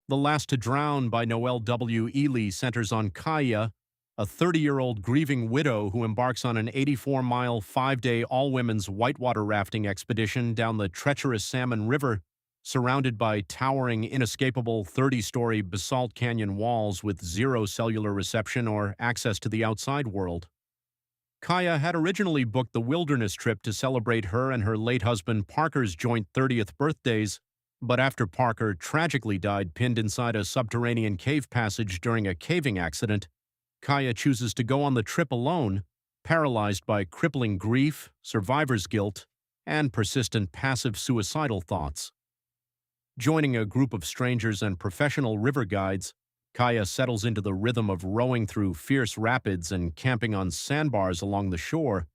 The Last to Drown by Noelle Ihli centers on Kaya, a 30-year-old grieving widow who embarks on an 84-mile, 5-day all-women's whitewater rafting expedition down the treacherous Salmon River, surrounded by towering, inescapable 30-story basalt canyon walls with zero cellular reception or access to the outside world. Kaya had originally booked the wilderness trip to celebrate her and her late husband Parker's joint 30th birthdays, but after Parker tragically died pinned inside a subterranean cave passage during a caving accident, Kaya chooses to go on the trip alone, paralyzed by crippling grief, survivor's guilt, and persistent passive suicidal thoughts. Joining a group of strangers and professional river guides, Kaya settles into the rhythm of rowing through fierce rapids and camping on sandbars along the shore,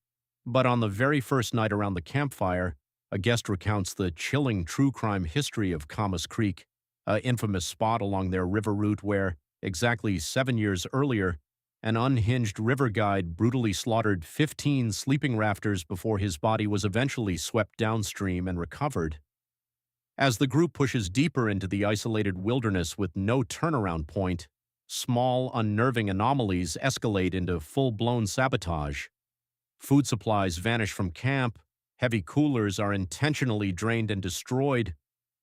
but on the very first night around the campfire, a guest recounts the chilling true crime history of Camas Creek, an infamous spot along their river route where, exactly 7 years earlier, an unhinged river guide brutally slaughtered 15 sleeping rafters before his body was eventually swept downstream and recovered. As the group pushes deeper into the isolated wilderness with no turnaround point, small, unnerving anomalies escalate into full-blown sabotage. Food supplies vanish from camp, heavy coolers are intentionally drained and destroyed,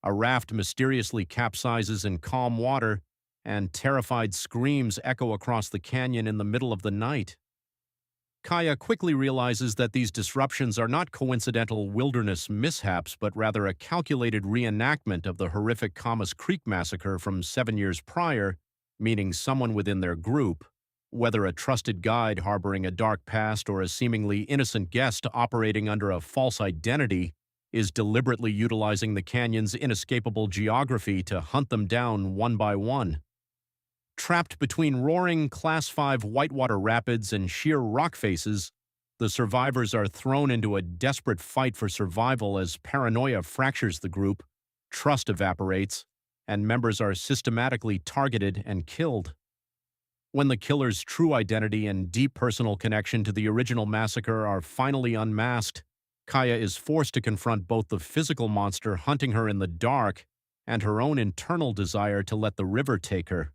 a raft mysteriously capsizes in calm water, and terrified screams echo across the canyon in the middle of the night. Kaya quickly realizes that these disruptions are not coincidental wilderness mishaps, but rather a calculated reenactment of the horrific Camas Creek massacre from 7 years prior, meaning someone within their group, whether a trusted guide harboring a dark past or a seemingly innocent guest operating under a false identity, is deliberately utilizing the canyon's inescapable geography to hunt them down one by one. Trapped between roaring Class 5 whitewater rapids and sheer rock faces, the survivors are thrown into a desperate fight for survival as paranoia fractures the group, trust evaporates, and members are systematically targeted and killed. When the killer's true identity and deep personal connection to the original massacre are finally unmasked, Kaya is forced to confront both the physical monster hunting her in the dark and her own internal desire to let the river take her.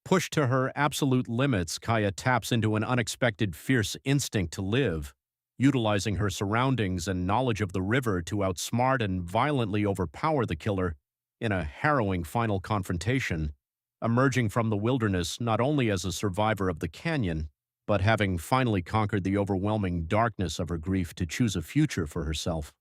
Pushed to her absolute limits, Kaya taps into an unexpected fierce instinct to live, utilizing her surroundings and knowledge of the river to outsmart and violently overpower the killer in a harrowing final confrontation, emerging from the wilderness not only as a survivor of the canyon, but having finally conquered the overwhelming darkness of her grief to choose a future for herself.